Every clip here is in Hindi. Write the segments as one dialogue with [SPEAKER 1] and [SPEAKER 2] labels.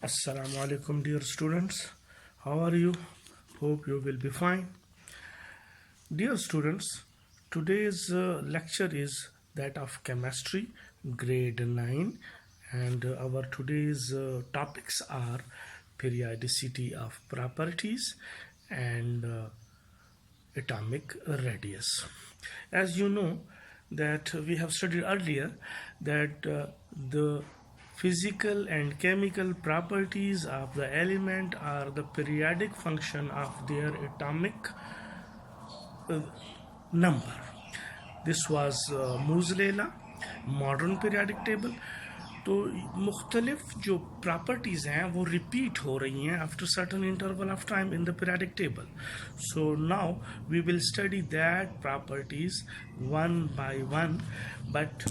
[SPEAKER 1] Assalamu alaikum, dear students. How are you? Hope you will be fine. Dear students, today's lecture is that of chemistry, grade 9, and our today's topics are periodicity of properties and atomic radius. As you know, that we have studied earlier that the physical and chemical properties of the element are the periodic function of their atomic number. This was Moozleyla modern periodic table. तो मुख्तलिफ जो प्रॉपर्टीज़ हैं वो रिपीट हो रही हैं after certain interval of time in the periodic table. So now we will study that properties one by one. But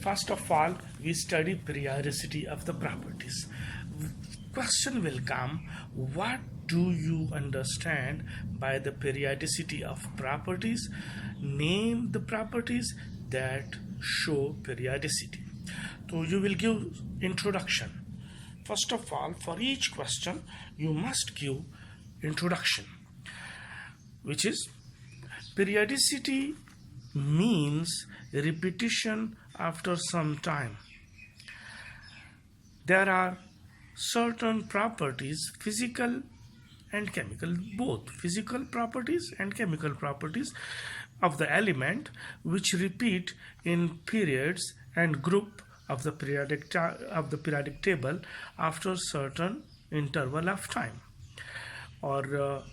[SPEAKER 1] first of all, we study periodicity of the properties. Question will come, what do you understand by the periodicity of properties? Name the properties that show periodicity. So you will give introduction. First of all, for each question, you must give introduction, which is periodicity means repetition after some time. There are certain properties, physical and chemical, both physical properties and chemical properties of the element which repeat in periods and group of the periodic table after certain interval of time. और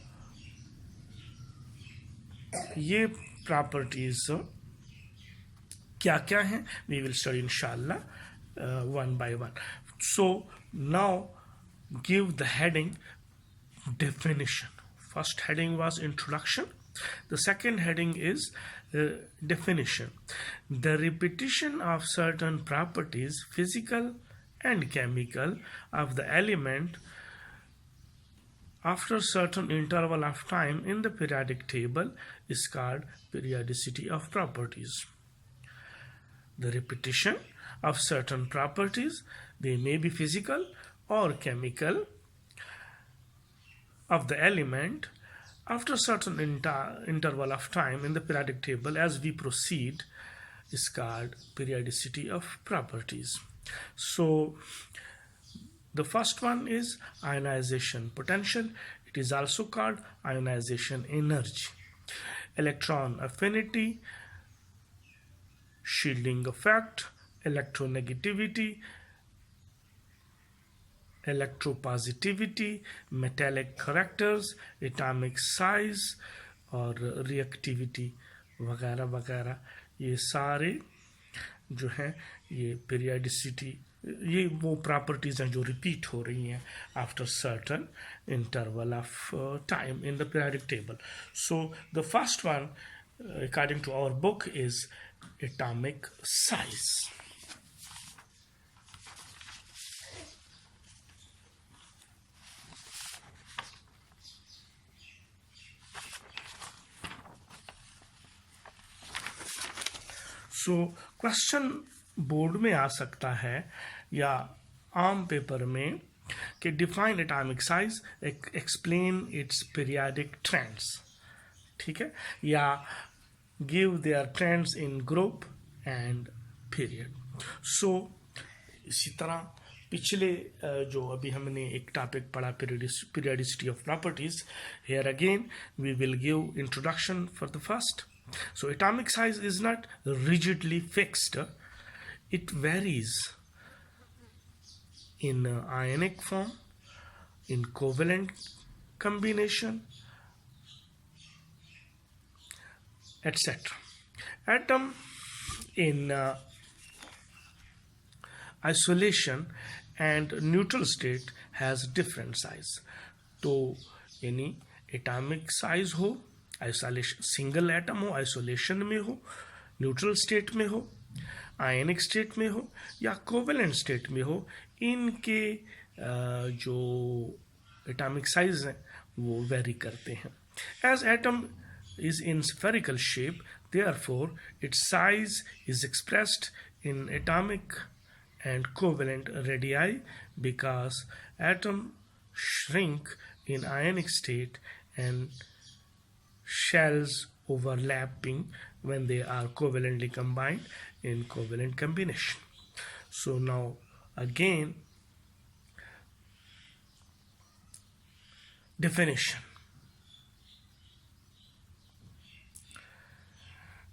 [SPEAKER 1] ये प्रॉपर्टीज क्या क्या हैं we will study inshallah one by one. So now give the heading definition. First heading was introduction. The second heading is definition. The repetition of certain properties, physical and chemical, of the element after certain interval of time in the periodic table is called periodicity of properties. The repetition of certain properties, they may be physical or chemical, of the element after certain interval of time in the periodic table as we proceed is called periodicity of properties. So the first one is ionization potential. It is also called ionization energy. Electron affinity, shielding effect, electronegativity, electropositivity, metallic characters, atomic size और reactivity वगैरह वगैरह, ये सारे जो हैं ये periodicity, ये वो प्रॉपर्टीज हैं जो रिपीट हो रही हैं after certain interval of time in the periodic table. So the first one according to our book is atomic size. So question board में आ सकता है या आम पेपर में कि define atomic size, explain its periodic trends. ठीक है, या give their trends in group and period. So इसी तरह पिछले जो अभी हमने एक टॉपिक पढ़ा periodicity of properties, here again we will give introduction for the first. So atomic size is not rigidly fixed. It varies in ionic form, in covalent combination, etc. Atom in isolation and neutral state has different size. तो यानी atomic size हो, आइसोलेशन, सिंगल एटम हो, आइसोलेशन में हो, न्यूट्रल स्टेट में हो, आयनिक स्टेट में हो या कोवेलेंट स्टेट में हो, इनके जो एटॉमिक साइज हैं वो वेरी करते हैं. As atom is in spherical shape, therefore its size is expressed in atomic and covalent radii because atoms shrink in ionic state and shells overlapping when they are covalently combined in covalent combination. So now again, definition.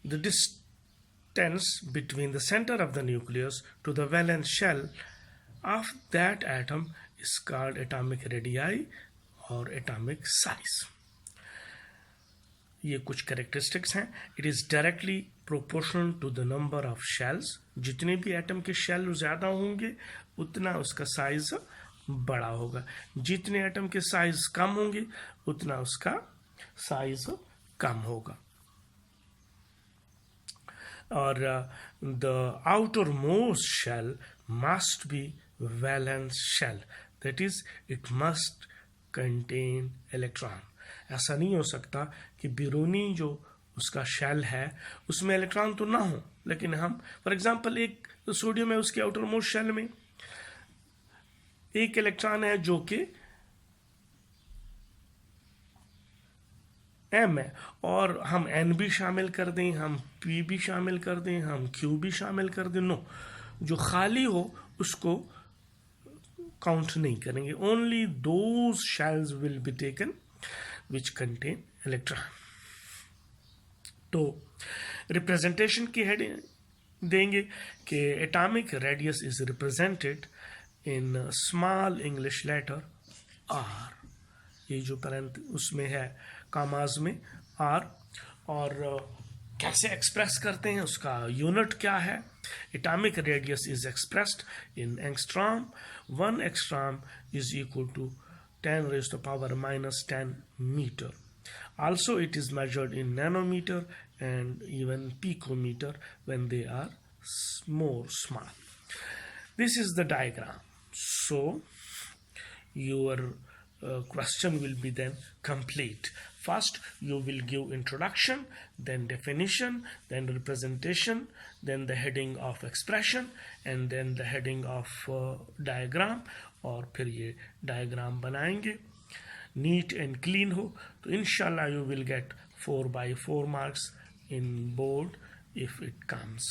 [SPEAKER 1] The distance between the center of the nucleus to the valence shell of that atom is called atomic radii or atomic size. ये कुछ कैरेक्टरिस्टिक्स हैं. It is directly proportional to the number of shells. जितने भी एटम के शेल ज़्यादा होंगे उतना उसका साइज बड़ा होगा. जितने एटम के साइज कम होंगे उतना उसका साइज कम होगा. और the outer most shell must be valence shell, that is it must contain electron. ऐसा नहीं हो सकता कि बिरूनी जो उसका शेल है उसमें इलेक्ट्रॉन तो ना हो, लेकिन हम फॉर एग्जांपल एक सोडियम है, उसके आउटर मोस्ट शेल में एक इलेक्ट्रॉन है जो कि m है, और हम n भी शामिल कर दें, हम p भी शामिल कर दें, हम q भी शामिल कर दें. नो, जो खाली हो उसको काउंट नहीं करेंगे. Only those shells will be taken which contain electron. तो रिप्रेजेंटेशन की हेडिंग देंगे कि atomic radius is represented in small English letter r. ये जो पैरेंट उसमें है कामाज में r. और कैसे एक्सप्रेस करते हैं, उसका यूनिट क्या है. Atomic radius is expressed in angstrom. 1 angstrom is equal to 10 raised to power minus 10 meter. Also it is measured in nanometer and even picometer when they are more small. This is the diagram. So your question will be then complete. First you will give introduction, then definition, then representation, then the heading of expression, and then the heading of diagram. और फिर ये डायग्राम बनाएंगे. नीट एंड क्लीन हो तो इंशाल्लाह you will get 4/4 marks in board if it comes.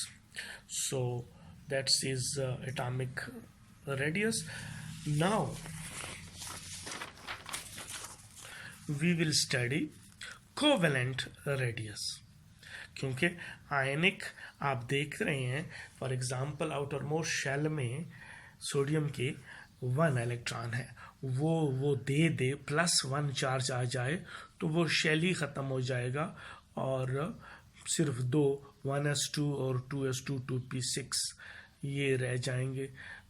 [SPEAKER 1] So that's is atomic radius. Now we will study covalent radius, क्योंकि आयनिक आप देख रहे हैं. For example outer most shell में सोडियम के 1 इलेक्ट्रॉन है, वो दे +1 चार्ज आ जाए तो वो शेल ही ख़त्म हो जाएगा और सिर्फ 2 1s2 और 2s2 2p6 ये रह जाएंगे.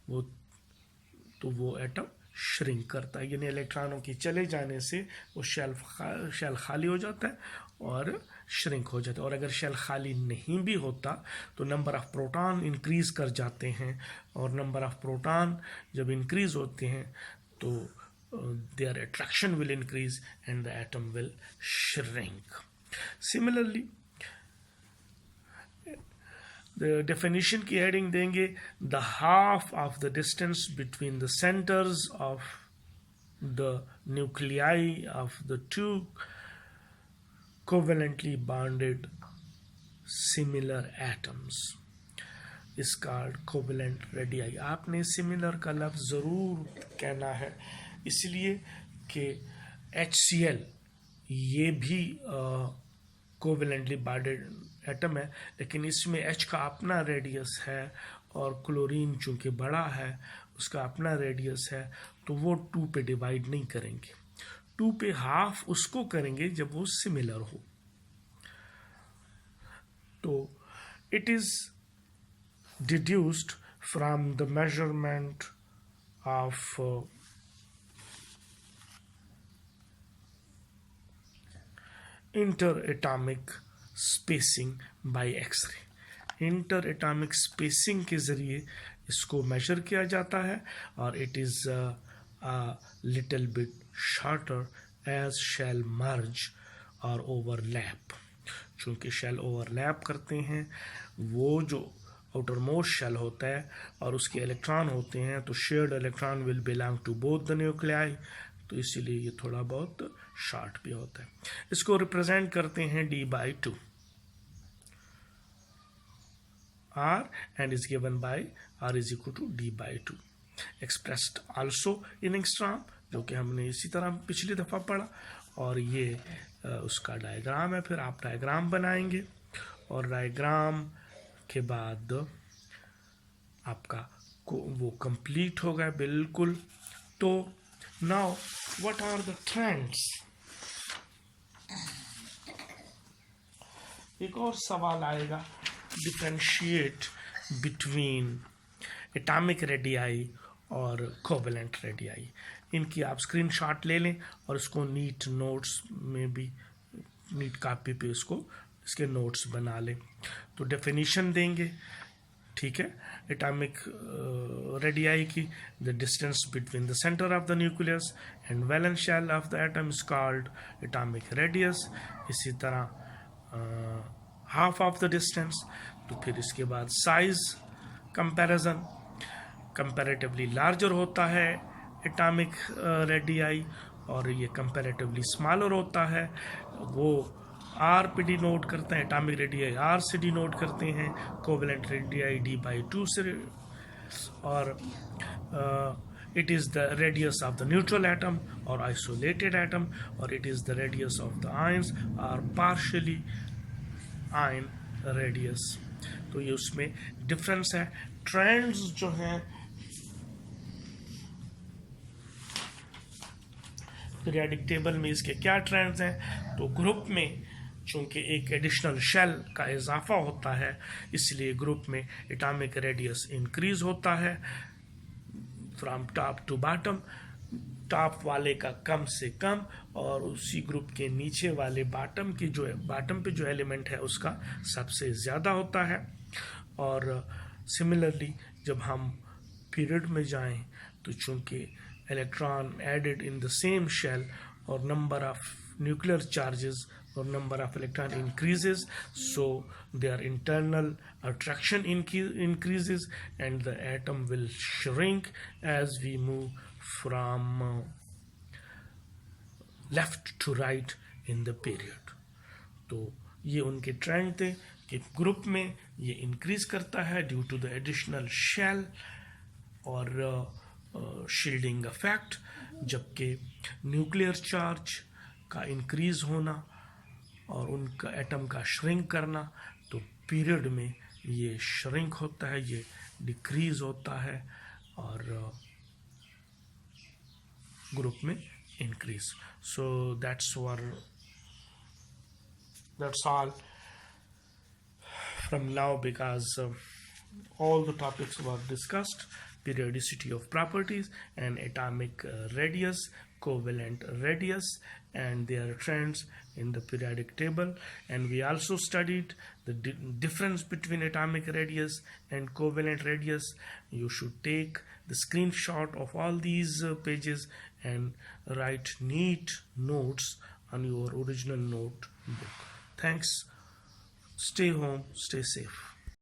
[SPEAKER 1] वो एटम श्रिंक करता है, यानी इलेक्ट्रॉनों के चले जाने से वो शेल खाली हो जाता है और श्रिंक हो जाता है. और अगर शेल खाली नहीं भी होता तो नंबर ऑफ प्रोटॉन इंक्रीज कर जाते हैं, और नंबर ऑफ प्रोटॉन जब इंक्रीज होते हैं तो their attraction will increase and the atom will shrink. Similarly the definition की हेडिंग देंगे the half of the distance between the centres of the nuclei of the two covalently bonded similar atoms is called covalent radii. आपने similar का लफ्ज़ ज़रूर कहना है, इसलिए कि HCl ये भी covalently bonded atom है, लेकिन इसमें H का अपना रेडियस है और क्लोरीन चूँकि बड़ा है उसका अपना रेडियस है, तो वो 2 पे डिवाइड नहीं करेंगे. 2 पे हाफ उसको करेंगे जब वो सिमिलर हो. तो it is deduced from the measurement of inter atomic spacing by x-ray. Inter atomic spacing के ज़रिए इसको मेजर किया जाता है और it is little bit shorter as shell merge और overlap. चूँकि शेल ओवरलैप करते हैं, वो जो आउटर मोस्ट शेल होता है और उसके इलेक्ट्रॉन होते हैं, तो shared electron will belong to both the nuclei, तो इसीलिए ये थोड़ा बहुत शॉर्ट भी होता है। इसको रिप्रेजेंट करते हैं D/2 R and is given by R is equal to D/2, expressed also in angstrom, जो कि हमने इसी तरह पिछली दफ़ा पढ़ा। और ये उसका डायग्राम है, फिर आप डायग्राम बनाएंगे और डायग्राम के बाद आपका वो कंप्लीट होगा बिल्कुल। तो now what are the trends? एक और सवाल आएगा, डिफरेंशिएट बिटवीन एटॉमिक रेडियाई और कोवेलेंट रेडियाई। इनकी आप स्क्रीनशॉट ले लें और इसको नीट नोट्स में भी, नीट कॉपी पे इसको इसके नोट्स बना लें। तो डेफिनेशन देंगे, ठीक है, एटॉमिक रेडियाई की, the distance between the centre of the nucleus and valence shell of the atom is called atomic radius. इसी तरह हाफ ऑफ द डिस्टेंस। तो फिर इसके बाद साइज कंपैरिजन, कंपैरेटिवली लार्जर होता है एटॉमिक रेडियाई और ये कंपैरेटिवली स्मॉलर होता है, वो आर पे डिनोट करते हैं, एटॉमिक रेडियाई आर से डिनोट करते हैं, कोवेलेंट रेडियाई D/2 से। और it is the radius of the neutral atom or isolated atom, or it is the radius of the ions or partially ion radius। तो ये उसमें डिफरेंस है। ट्रेंड्स जो हैं पीरियोडिक टेबल में, इसके क्या ट्रेंड्स हैं? तो ग्रुप में चूंकि एक एडिशनल शेल का इजाफा होता है, इसलिए ग्रुप में एटॉमिक रेडियस इंक्रीज होता है from top to bottom, top वाले का कम से कम और उसी ग्रुप के नीचे वाले बॉटम पे जो एलिमेंट है उसका सबसे ज़्यादा होता है। और सिमिलरली जब हम पीरियड में जाएं तो चूंकि electron added in the same shell और number of nuclear charges or number of electron increases, so their internal attraction increases and the atom will shrink as we move from left to right in the period। तो ये उनके ट्रेंड थे कि ग्रुप में ये इंक्रीज करता है due to the additional shell और शील्डिंग इफेक्ट, जबकि न्यूक्लियर चार्ज का इंक्रीज होना और उनका एटम का श्रिंक करना, तो पीरियड में ये श्रिंक होता है, ये डिक्रीज होता है और ग्रुप में increase. So that's all from now, because all the topics were discussed: periodicity of properties and atomic radius, covalent radius and their trends in the periodic table. And we also studied the difference between atomic radius and covalent radius. You should take the screenshot of all these pages and write neat notes on your original notebook. Thanks. Stay home, stay safe.